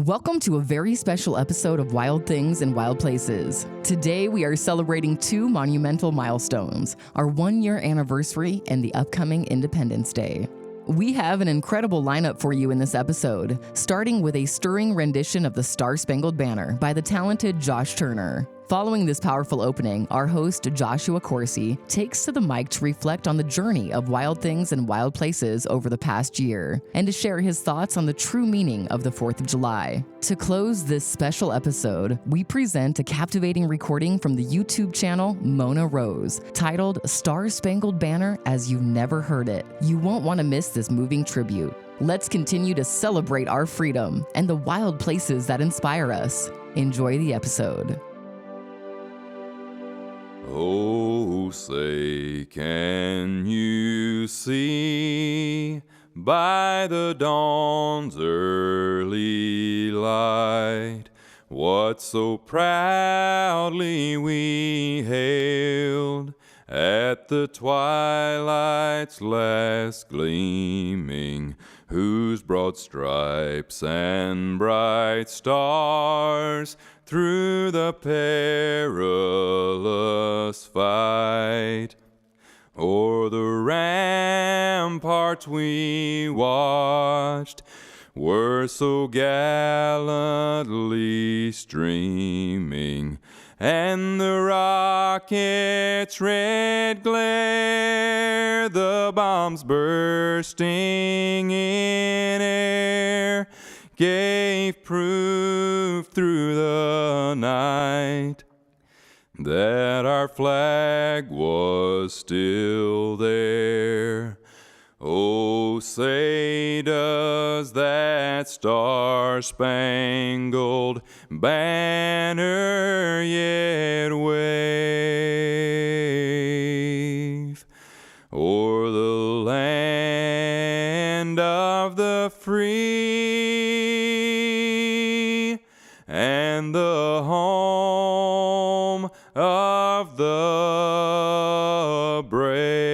Welcome to a very special episode of Wild Things in Wild Places. Today we are celebrating two monumental milestones, our 1-year anniversary and the upcoming Independence Day. We have an incredible lineup for you in this episode, starting with a stirring rendition of the Star-Spangled Banner by the talented Josh Turner. Following this powerful opening, our host, Joshua Coursey, takes to the mic to reflect on the journey of Wild Things and Wild Places over the past year, and to share his thoughts on the true meaning of the 4th of July. To close this special episode, we present a captivating recording from the YouTube channel Mona Rose, titled Star-Spangled Banner as You Never Heard It. You won't want to miss this moving tribute. Let's continue to celebrate our freedom and the wild places that inspire us. Enjoy the episode. Oh, say, can you see by the dawn's early light what so proudly we hailed at the twilight's last gleaming, whose broad stripes and bright stars through the perilous fight o'er the ramparts we watched were so gallantly streaming, and the rocket's red glare, the bombs bursting in air, gave proof through the night that our flag was still there. Oh, say, does that star-spangled banner yet wave o'er the land of the free and the home of the brave?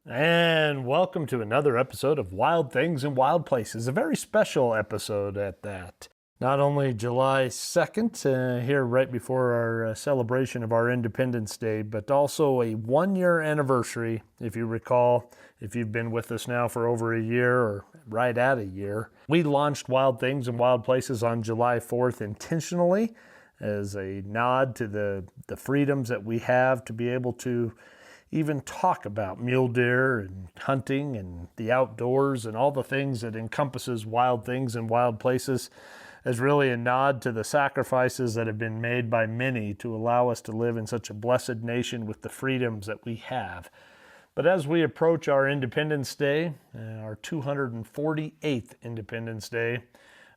And welcome to another episode of Wild Things in Wild Places, a very special episode at that. Not only July 2nd, here right before our celebration of our Independence Day, but also a 1-year anniversary, if you recall, if you've been with us now for over a year or right at a year. We launched Wild Things in Wild Places on July 4th intentionally as a nod to the freedoms that we have to be able to even talk about mule deer and hunting and the outdoors and all the things that encompasses Wild Things in Wild Places, as really a nod to the sacrifices that have been made by many to allow us to live in such a blessed nation with the freedoms that we have. But as we approach our Independence Day, our 248th Independence Day,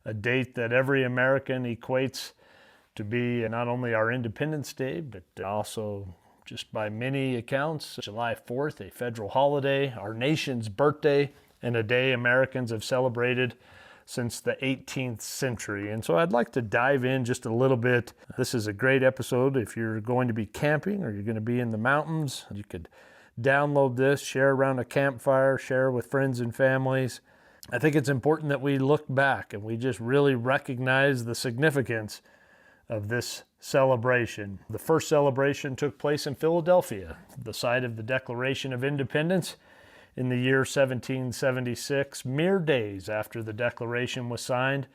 a date that every American equates to be not only our Independence Day, but also just by many accounts, July 4th, a federal holiday, our nation's birthday, and a day Americans have celebrated since the 18th century. And so I'd like to dive in just a little bit. This is a great episode if you're going to be camping or you're going to be in the mountains. You could download this, share around a campfire, share with friends and families. I think it's important that we look back and we just really recognize the significance of this celebration. The first celebration took place in Philadelphia, the site of the Declaration of Independence, in the year 1776, mere days after the Declaration was signed.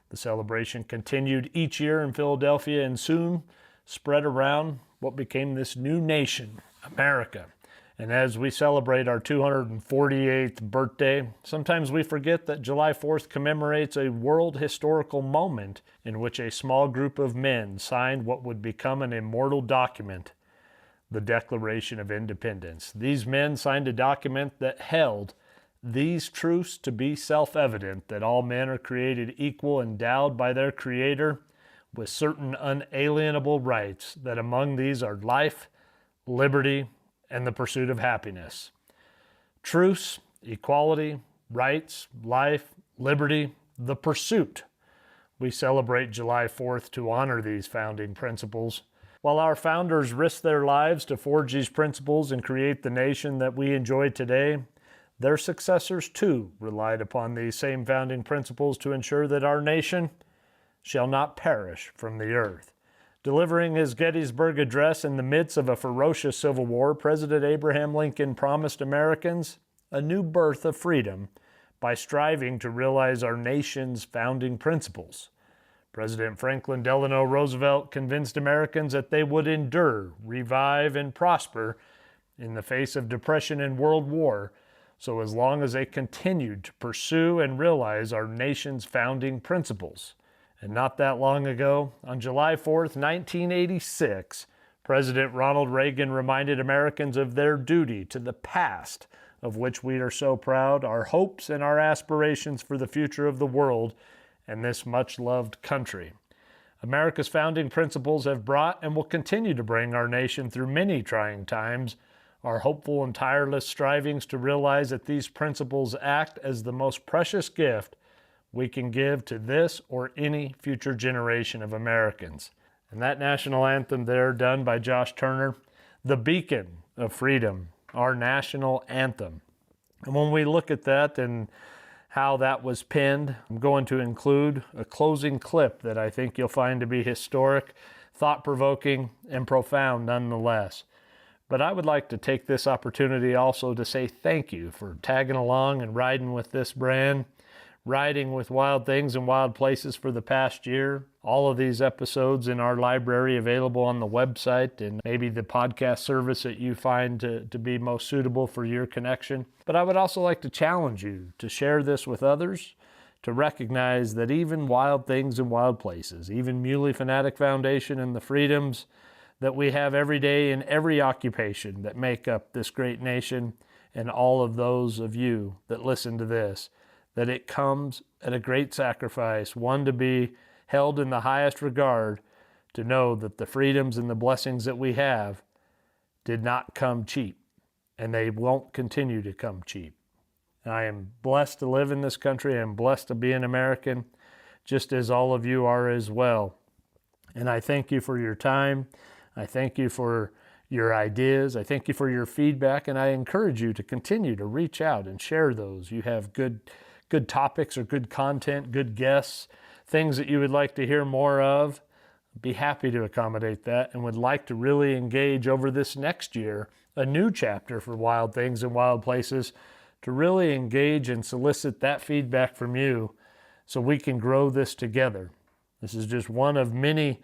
The celebration continued each year in Philadelphia and soon spread around what became this new nation, America. And as we celebrate our 248th birthday, sometimes we forget that July 4th commemorates a world historical moment in which a small group of men signed what would become an immortal document, the Declaration of Independence. These men signed a document that held these truths to be self-evident, that all men are created equal, endowed by their Creator with certain unalienable rights, that among these are life, liberty, and the pursuit of happiness. Truths, equality, rights, life, liberty, the pursuit. We celebrate July 4th to honor these founding principles. While our founders risked their lives to forge these principles and create the nation that we enjoy today, Their successors, too, relied upon these same founding principles to ensure that our nation shall not perish from the earth. Delivering his Gettysburg Address in the midst of a ferocious civil war, President Abraham Lincoln promised Americans a new birth of freedom by striving to realize our nation's founding principles. President Franklin Delano Roosevelt convinced Americans that they would endure, revive, and prosper in the face of depression and world war, so as long as they continued to pursue and realize our nation's founding principles. And not that long ago, on July 4th, 1986, President Ronald Reagan reminded Americans of their duty to the past, of which we are so proud, our hopes and our aspirations for the future of the world and this much-loved country. America's founding principles have brought and will continue to bring our nation through many trying times. Our hopeful and tireless strivings to realize that these principles act as the most precious gift we can give to this or any future generation of Americans. And that national anthem there, done by Josh Turner, the beacon of freedom, our national anthem. And when we look at that and how that was penned, I'm going to include a closing clip that I think you'll find to be historic, thought-provoking, and profound nonetheless. But I would like to take this opportunity also to say thank you for tagging along and riding with this brand, riding with Wild Things and Wild Places for the past year. All of these episodes in our library available on the website and maybe the podcast service that you find to be most suitable for your connection. But I would also like to challenge you to share this with others, to recognize that even Wild Things and Wild Places, even Muley Fanatic Foundation and the freedoms that we have every day in every occupation that make up this great nation, and all of those of you that listen to this, that it comes at a great sacrifice, one to be held in the highest regard, to know that the freedoms and the blessings that we have did not come cheap, and they won't continue to come cheap. I am blessed to live in this country. I am blessed to be an American, just as all of you are as well. And I thank you for your time. I thank you for your ideas. I thank you for your feedback, and I encourage you to continue to reach out and share those. You have good topics or good content, good guests, things that you would like to hear more of. Be happy to accommodate that, and would like to really engage over this next year, a new chapter for Wild Things and Wild Places, to really engage and solicit that feedback from you so we can grow this together. This is just one of many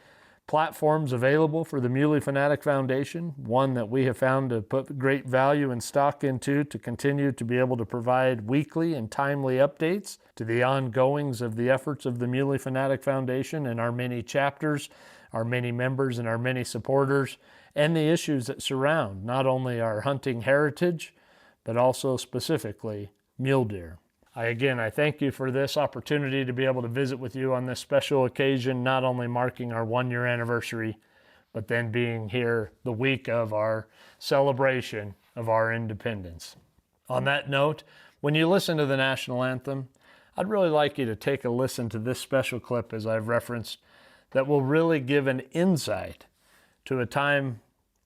platforms available for the Muley Fanatic Foundation, one that we have found to put great value and stock into to continue to be able to provide weekly and timely updates to the ongoings of the efforts of the Muley Fanatic Foundation and our many chapters, our many members and our many supporters, and the issues that surround not only our hunting heritage, but also specifically mule deer. I thank you for this opportunity to be able to visit with you on this special occasion, not only marking our 1-year anniversary, but then being here the week of our celebration of our independence. On that note, when you listen to the national anthem, I'd really like you to take a listen to this special clip, as I've referenced, that will really give an insight to a time,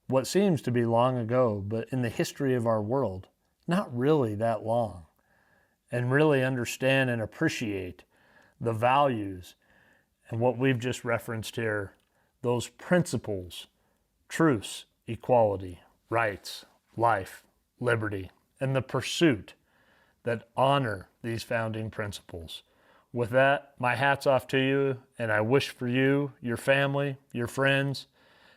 what seems to be long ago, but in the history of our world, not really that long, and really understand and appreciate the values and what we've just referenced here, those principles, truths, equality, rights, life, liberty, and the pursuit that honor these founding principles. With that, my hat's off to you, and I wish for you, your family, your friends,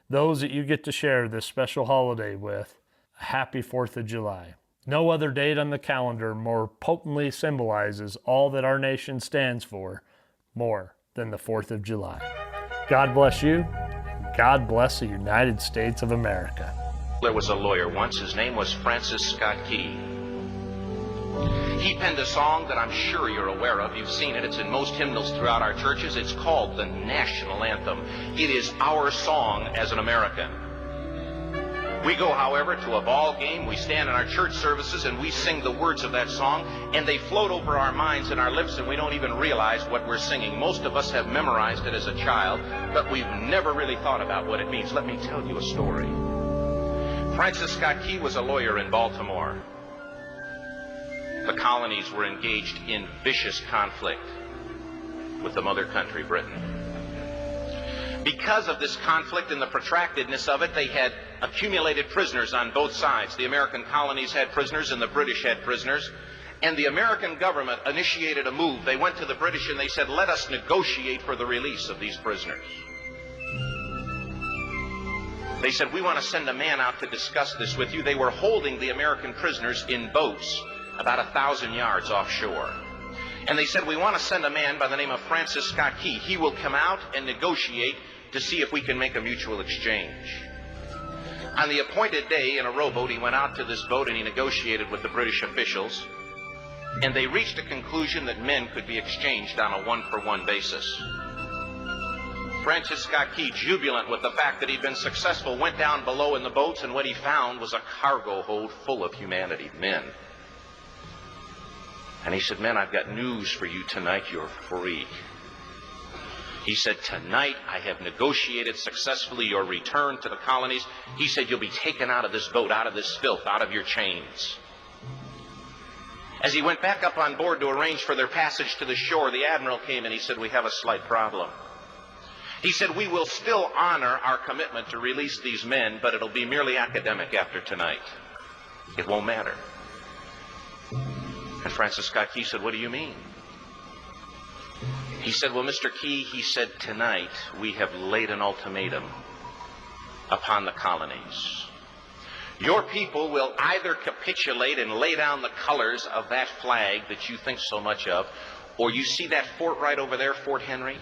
those that you get to share this special holiday with, a happy 4th of July. No other date on the calendar more potently symbolizes all that our nation stands for more than the 4th of July. God bless you. God bless the United States of America. There was a lawyer once. His name was Francis Scott Key. He penned a song that I'm sure you're aware of. You've seen it. It's in most hymnals throughout our churches. It's called the National Anthem. It is our song as an American. We go, however, to a ball game. We stand in our church services and we sing the words of that song, and they float over our minds and our lips, and we don't even realize what we're singing. Most of us have memorized it as a child, but we've never really thought about what it means. Let me tell you a story. Francis Scott Key was a lawyer in Baltimore. the colonies were engaged in vicious conflict with the mother country, Britain. Because of this conflict and the protractedness of it, they had accumulated prisoners on both sides. The American colonies had prisoners and the British had prisoners. And the American government initiated a move. They went to the British and they said, let us negotiate for the release of these prisoners. They said, we want to send a man out to discuss this with you. They were holding the American prisoners in boats about 1,000 yards offshore. And they said, we want to send a man by the name of Francis Scott Key. He will come out and negotiate to see if we can make a mutual exchange. On the appointed day, in a rowboat, he went out to this boat and he negotiated with the British officials. And they reached a conclusion that men could be exchanged on a one-for-one basis. Francis Scott Key, jubilant with the fact that he'd been successful, went down below in the boats, and what he found was a cargo hold full of humanity, men. And he said, men, I've got news for you tonight. You're free. He said, tonight I have negotiated successfully your return to the colonies. He said, you'll be taken out of this boat, out of this filth, out of your chains. As he went back up on board to arrange for their passage to the shore, the admiral came and he said, we have a slight problem. He said, we will still honor our commitment to release these men, but it'll be merely academic after tonight. It won't matter. And Francis Scott Key said, what do you mean? He said, well, Mr. Key, he said, tonight we have laid an ultimatum upon the colonies. Your people will either capitulate and lay down the colors of that flag that you think so much of, or you see that fort right over there, Fort Henry?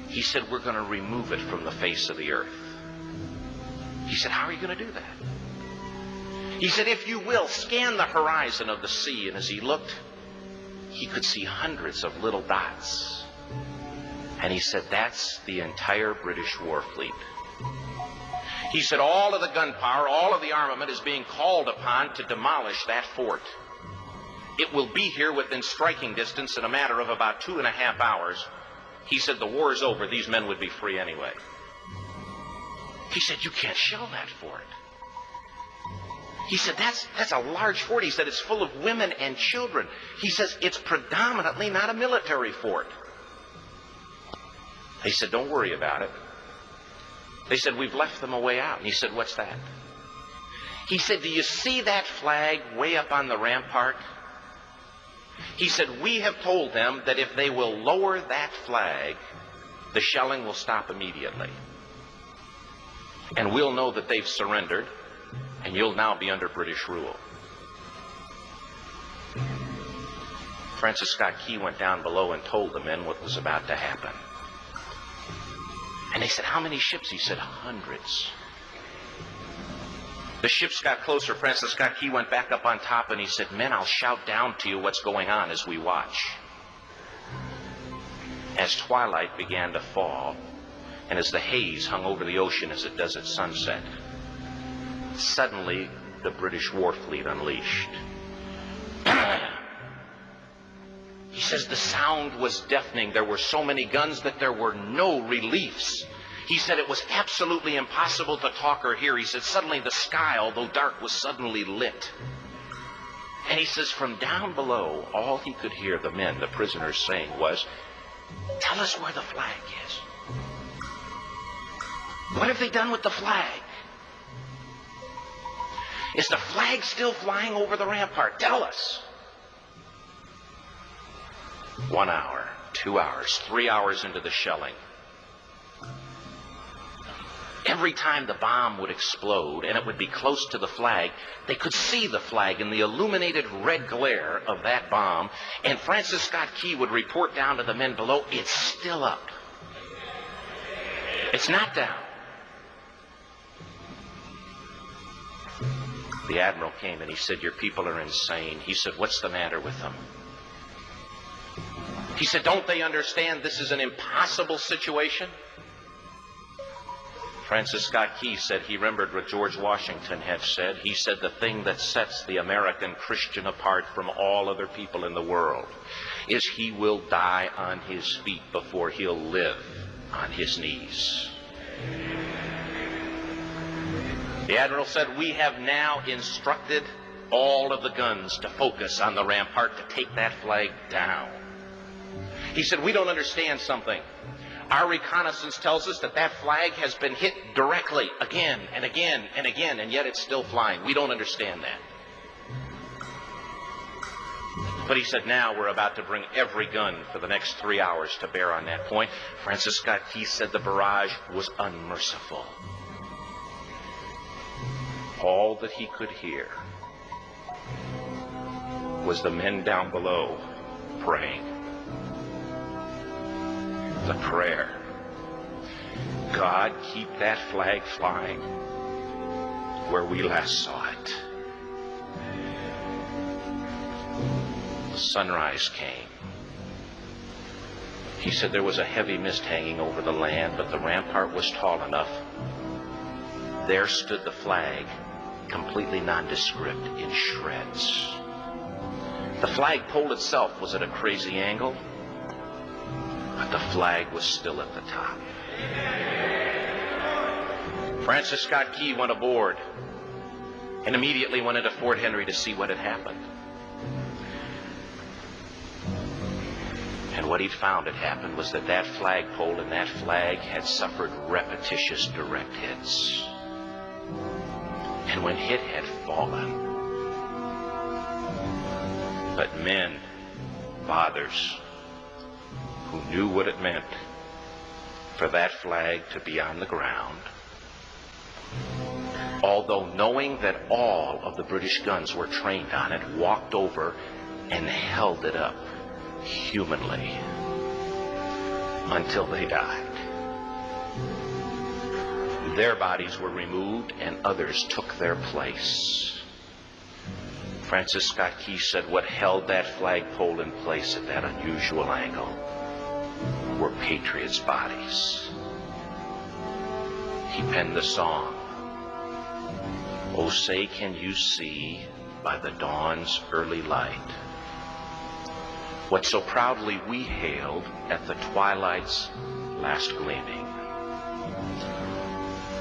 He said, we're going to remove it from the face of the earth. He said, how are you going to do that? He said, if you will, scan the horizon of the sea. And as he looked, he could see hundreds of little dots. And he said, that's the entire British war fleet. He said, all of the gunpowder, all of the armament is being called upon to demolish that fort. It will be here within striking distance in a matter of about 2.5 hours. He said, the war is over. These men would be free anyway. He said, you can't shell that fort. He said, that's a large fort. He said, it's full of women and children. He says, it's predominantly not a military fort. He said, don't worry about it. They said, we've left them a way out. And he said, what's that? He said, do you see that flag way up on the rampart? He said, we have told them that if they will lower that flag, the shelling will stop immediately. And we'll know that they've surrendered, and you'll now be under British rule. Francis Scott Key went down below and told the men what was about to happen. And they said, how many ships? He said, hundreds. The ships got closer. Francis Scott Key went back up on top and he said, men, I'll shout down to you what's going on as we watch. As twilight began to fall, and as the haze hung over the ocean as it does at sunset, suddenly the British war fleet unleashed. He says the sound was deafening. There were so many guns that there were no reliefs. He said it was absolutely impossible to talk or hear. He said suddenly the sky, although dark, was suddenly lit. And he says from down below, all he could hear the men, the prisoners, saying was, tell us where the flag is. What have they done with the flag? Is the flag still flying over the rampart? Tell us. 1 hour, 2 hours, 3 hours into the shelling, every time the bomb would explode and it would be close to the flag, they could see the flag in the illuminated red glare of that bomb, and Francis Scott Key would report down to the men below, it's still up. It's not down. The admiral came and he said, your people are insane. He said, what's the matter with them? He said, don't they understand this is an impossible situation? Francis Scott Key said he remembered what George Washington had said. He said the thing that sets the American Christian apart from all other people in the world is he will die on his feet before he'll live on his knees. The admiral said, we have now instructed all of the guns to focus on the rampart to take that flag down. He said, we don't understand something. Our reconnaissance tells us that that flag has been hit directly again and again and again, and yet it's still flying. We don't understand that. But he said, now we're about to bring every gun for the next 3 hours to bear on that point. Francis Scott Key said the barrage was unmerciful. All that he could hear was the men down below praying. The prayer, God, keep that flag flying where we last saw it. The sunrise came. He said there was a heavy mist hanging over the land, but the rampart was tall enough. There stood the flag, completely nondescript, in shreds. The flagpole itself was at a crazy angle, but the flag was still at the top. Francis Scott Key went aboard and immediately went into Fort Henry to see what had happened. And what he'd found had happened was that that flagpole and that flag had suffered repetitious direct hits. And when it had fallen, but men, fathers, who knew what it meant for that flag to be on the ground, although knowing that all of the British guns were trained on it, walked over and held it up humanly until they died. Their bodies were removed and others took their place. Francis Scott Key said what held that flagpole in place at that unusual angle were patriots' bodies. He penned the song, "Oh, say can you see by the dawn's early light what so proudly we hailed at the twilight's last gleaming.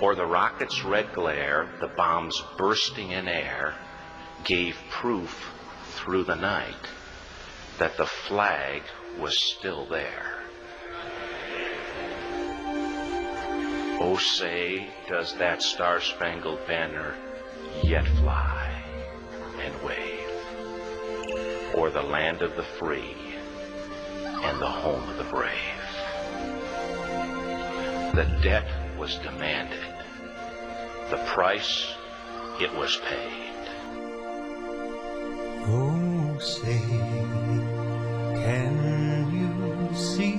O'er the rocket's red glare, the bombs bursting in air, gave proof through the night that the flag was still there. Oh, say, does that star-spangled banner yet fly and wave o'er the land of the free and the home of the brave?" The debt was demanded. The price, it was paid. Oh, say, can you see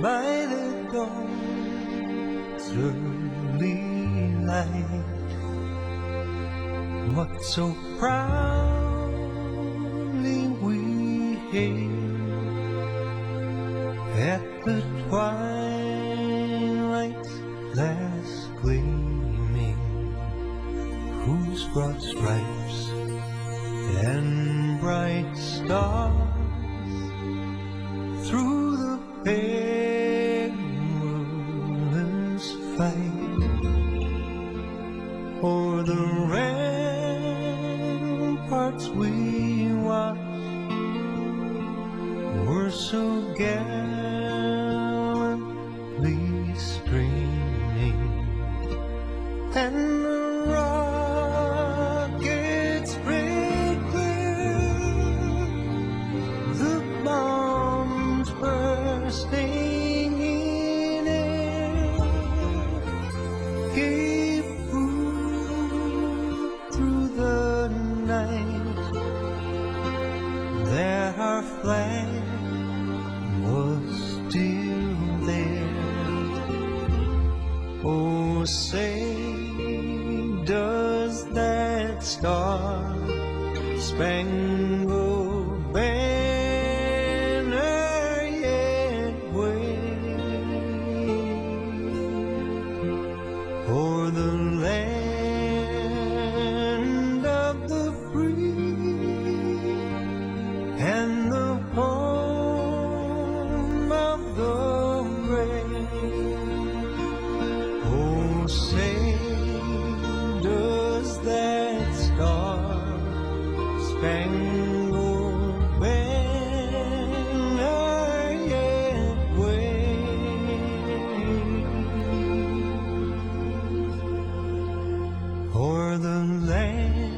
by the dawn's early light what so proudly we hailed at the twilight's last gleaming, whose broad stripes and bright stars through the perilous fight o'er the ramparts we watched were so gallantly streaming, and the rockets red glare, the bombs bursting in air, gave proof through the night that our flag was still there. Oh, say, does that star-spangled banner yet wave o'er the land of the free and the home of the brave? Oh, say, does that land.